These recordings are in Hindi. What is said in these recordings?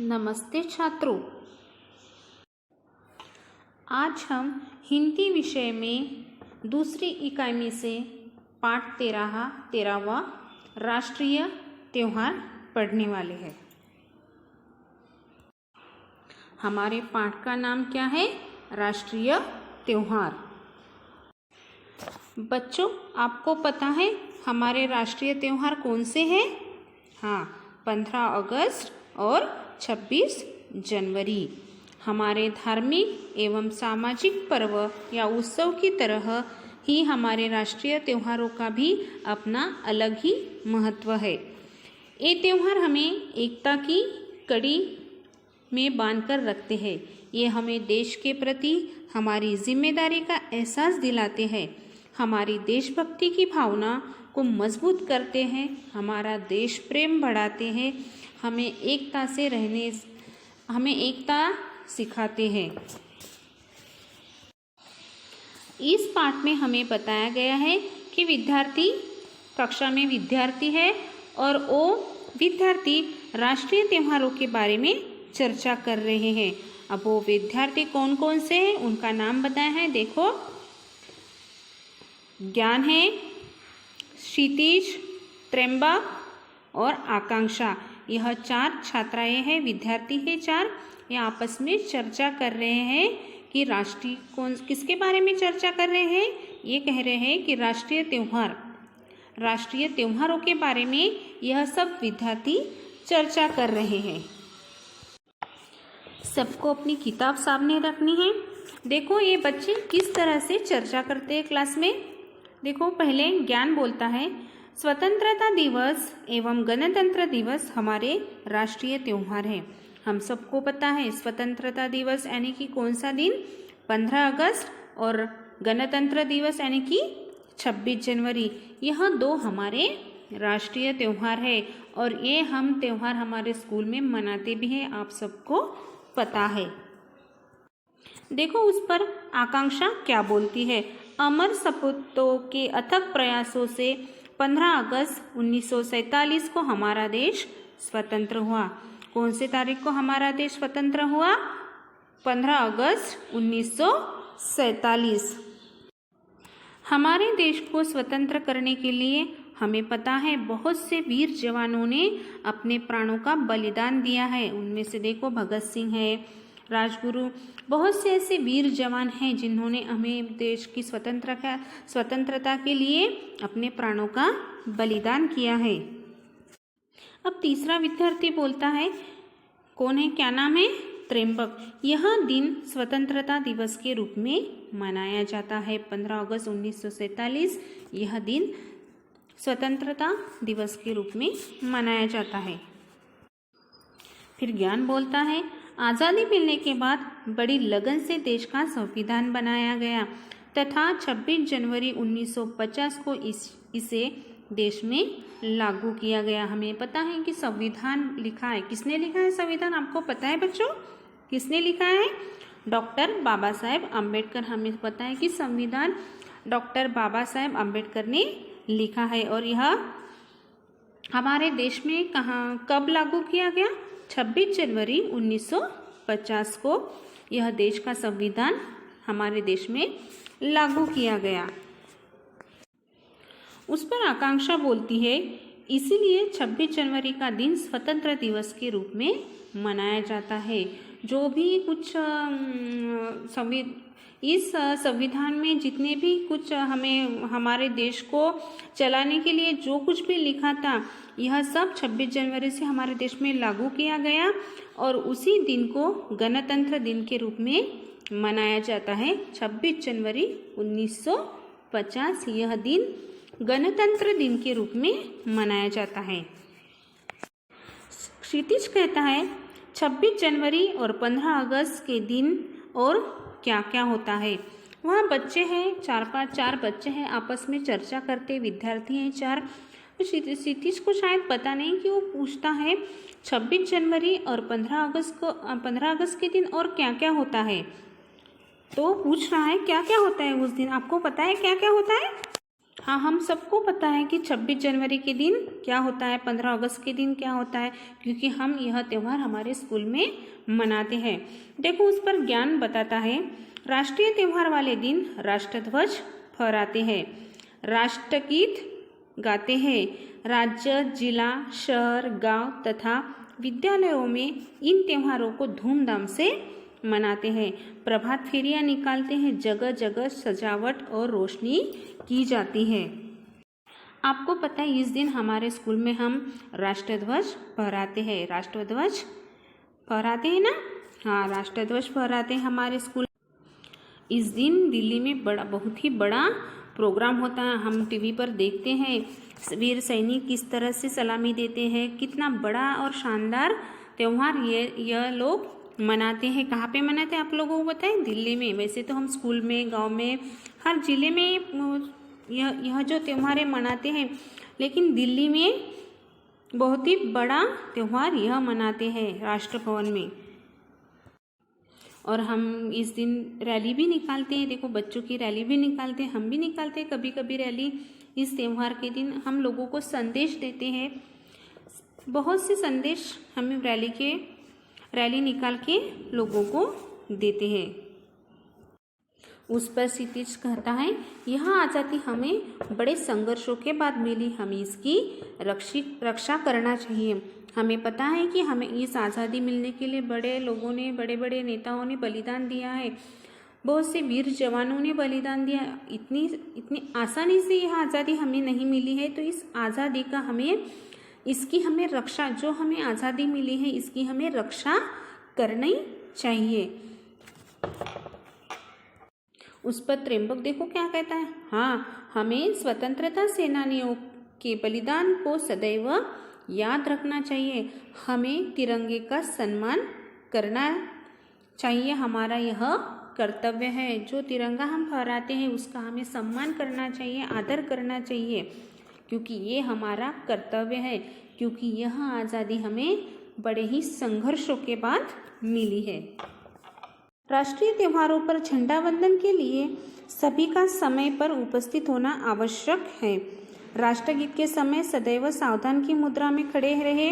नमस्ते छात्रों, आज हम हिंदी विषय में दूसरी इकाई में से पाठ 13वां राष्ट्रीय त्योहार पढ़ने वाले हैं। हमारे पाठ का नाम क्या है? राष्ट्रीय त्योहार। बच्चों, आपको पता है हमारे राष्ट्रीय त्योहार कौन से हैं? हाँ, 15 अगस्त और 26 जनवरी। हमारे धार्मिक एवं सामाजिक पर्व या उत्सव की तरह ही हमारे राष्ट्रीय त्योहारों का भी अपना अलग ही महत्व है। ये त्योहार हमें एकता की कड़ी में बांधकर रखते हैं। ये हमें देश के प्रति हमारी जिम्मेदारी का एहसास दिलाते हैं, हमारी देशभक्ति की भावना को मजबूत करते हैं, हमारा देश प्रेम बढ़ाते हैं, हमें एकता सिखाते हैं। इस पाठ में हमें बताया गया है कि विद्यार्थी कक्षा में विद्यार्थी है और वो विद्यार्थी राष्ट्रीय त्योहारों के बारे में चर्चा कर रहे हैं। अब वो विद्यार्थी कौन कौन से हैं उनका नाम बताया है। देखो, ज्ञान है, क्षितिज, त्र्यंबक और आकांक्षा। यह 4 छात्राएं हैं, विद्यार्थी हैं 4। ये आपस में चर्चा कर रहे हैं कि किसके बारे में चर्चा कर रहे हैं? ये कह रहे हैं कि राष्ट्रीय त्योहारों के बारे में यह सब विद्यार्थी चर्चा कर रहे हैं। सबको अपनी किताब सामने रखनी है। देखो, ये बच्चे किस तरह से चर्चा करते हैं क्लास में। देखो, पहले ज्ञान बोलता है, स्वतंत्रता दिवस एवं गणतंत्र दिवस हमारे राष्ट्रीय त्योहार हैं। हम सबको पता है स्वतंत्रता दिवस यानी कि कौन सा दिन? 15 अगस्त और गणतंत्र दिवस यानी कि 26 जनवरी। यह 2 हमारे राष्ट्रीय त्योहार है और ये हम त्योहार हमारे स्कूल में मनाते भी हैं, आप सबको पता है। देखो, उस पर आकांक्षा क्या बोलती है। अमर सपूतों के अथक प्रयासों से 15 अगस्त 1947 को हमारा देश स्वतंत्र हुआ। कौन से तारीख को हमारा देश स्वतंत्र हुआ? 15 अगस्त 1947। हमारे देश को स्वतंत्र करने के लिए हमें पता है बहुत से वीर जवानों ने अपने प्राणों का बलिदान दिया है। उनमें से देखो, भगत सिंह है, राजगुरु, बहुत से ऐसे वीर जवान हैं जिन्होंने हमें देश की स्वतंत्रता के लिए अपने प्राणों का बलिदान किया है। अब तीसरा विद्यार्थी बोलता है, कौन है, क्या नाम है? त्र्यंबक। यह दिन स्वतंत्रता दिवस के रूप में मनाया जाता है। 15 अगस्त 1947 यह दिन स्वतंत्रता दिवस के रूप में मनाया जाता है। फिर ज्ञान बोलता है, आज़ादी मिलने के बाद बड़ी लगन से देश का संविधान बनाया गया तथा 26 जनवरी 1950 को इसे देश में लागू किया गया। हमें पता है कि संविधान लिखा है, किसने लिखा है संविधान? आपको पता है बच्चों, किसने लिखा है? डॉक्टर बाबा साहेब अम्बेडकर। हमें पता है कि संविधान डॉक्टर बाबा साहेब अम्बेडकर ने लिखा है और यह हमारे देश में कब लागू किया गया? 26 जनवरी 1950 को यह देश का संविधान हमारे देश में लागू किया गया। उस पर आकांक्षा बोलती है, इसीलिए 26 जनवरी का दिन स्वतंत्र दिवस के रूप में मनाया जाता है। जो भी कुछ इस संविधान में जितने भी कुछ हमें हमारे देश को चलाने के लिए जो कुछ भी लिखा था, यह सब 26 जनवरी से हमारे देश में लागू किया गया और उसी दिन को गणतंत्र दिन के रूप में मनाया जाता है। 26 जनवरी 1950 यह दिन गणतंत्र दिन के रूप में मनाया जाता है। क्षितिज कहता है, 26 जनवरी और 15 अगस्त के दिन और क्या क्या होता है। वहाँ बच्चे हैं, 4 बच्चे हैं, आपस में चर्चा करते विद्यार्थी हैं 4। क्षितिज को शायद पता नहीं कि वो पूछता है 26 जनवरी और 15 अगस्त के दिन और क्या क्या होता है। तो पूछ रहा है क्या क्या होता है उस दिन। आपको पता है क्या क्या होता है? हाँ, हम सबको पता है कि 26 जनवरी के दिन क्या होता है, 15 अगस्त के दिन क्या होता है, क्योंकि हम यह त्यौहार हमारे स्कूल में मनाते हैं। देखो उस पर ज्ञान बताता है। राष्ट्रीय त्यौहार वाले दिन राष्ट्रध्वज फहराते हैं, राष्ट्रगीत गाते हैं। राज्य, जिला, शहर, गांव तथा विद्यालयों में इन त्योहारों को धूमधाम से मनाते हैं। प्रभात फेरियां निकालते हैं, जगह जगह सजावट और रोशनी की जाती है। आपको पता है इस दिन हमारे स्कूल में हम राष्ट्रध्वज फहराते हैं। राष्ट्रध्वज फहराते हैं ना? हाँ, राष्ट्रध्वज फहराते हैं हमारे स्कूल। इस दिन दिल्ली में बहुत ही बड़ा प्रोग्राम होता है। हम टीवी पर देखते हैं वीर सैनिक किस तरह से सलामी देते हैं। कितना बड़ा और शानदार त्यौहार यह लोग मनाते हैं। कहाँ पे मनाते हैं आप लोगों को पता है? दिल्ली में। वैसे तो हम स्कूल में, गांव में, हर जिले में यह जो त्यौहार मनाते हैं, लेकिन दिल्ली में बहुत ही बड़ा त्यौहार यह मनाते हैं राष्ट्र भवन में। और हम इस दिन रैली भी निकालते हैं। देखो बच्चों की रैली भी निकालते हैं, हम भी निकालते हैं कभी कभी रैली। इस त्यौहार के दिन हम लोगों को संदेश देते हैं, बहुत से संदेश हम रैली निकाल के लोगों को देते हैं। उस पर क्षितिज कहता है, यह आज़ादी हमें बड़े संघर्षों के बाद मिली, हमें इसकी रक्षा करना चाहिए। हमें पता है कि हमें इस आज़ादी मिलने के लिए बड़े लोगों ने, बड़े बड़े नेताओं ने बलिदान दिया है। बहुत से वीर जवानों ने बलिदान दिया। इतनी आसानी से यह आज़ादी हमें नहीं मिली है, तो इस आज़ादी का इसकी हमें रक्षा, जो हमें आज़ादी मिली है इसकी हमें रक्षा करनी चाहिए। उस पर त्र्यंबक देखो क्या कहता है, हाँ, हमें स्वतंत्रता सेनानियों के बलिदान को सदैव याद रखना चाहिए। हमें तिरंगे का सम्मान करना चाहिए, हमारा यह कर्तव्य है। जो तिरंगा हम फहराते हैं उसका हमें सम्मान करना चाहिए, आदर करना चाहिए, क्योंकि ये हमारा कर्तव्य है, क्योंकि यह आज़ादी हमें बड़े ही संघर्षों के बाद मिली है। राष्ट्रीय त्योहारों पर झंडा वंदन के लिए सभी का समय पर उपस्थित होना आवश्यक है। राष्ट्रगीत के समय सदैव सावधान की मुद्रा में खड़े रहे।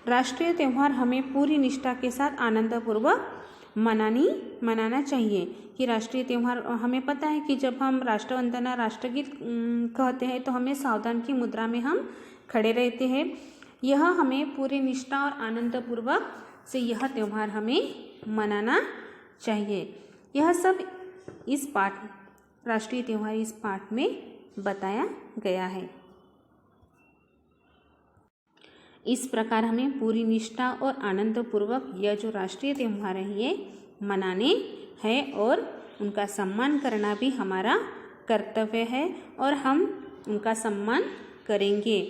राष्ट्रीय त्यौहार हमें पूरी निष्ठा के साथ आनंदपूर्वक मनाना चाहिए। कि राष्ट्रीय त्यौहार हमें पता है कि जब हम राष्ट्रवंदना, राष्ट्रगीत कहते हैं तो हमें सावधान की मुद्रा में हम खड़े रहते हैं। यह हमें पूरी निष्ठा और आनंदपूर्वक से यह त्यौहार हमें मनाना चाहिए। यह सब इस पाठ, राष्ट्रीय त्यौहार इस पाठ में बताया गया है। इस प्रकार हमें पूरी निष्ठा और आनंदपूर्वक यह जो राष्ट्रीय त्यौहार है ये मनाने हैं और उनका सम्मान करना भी हमारा कर्तव्य है और हम उनका सम्मान करेंगे।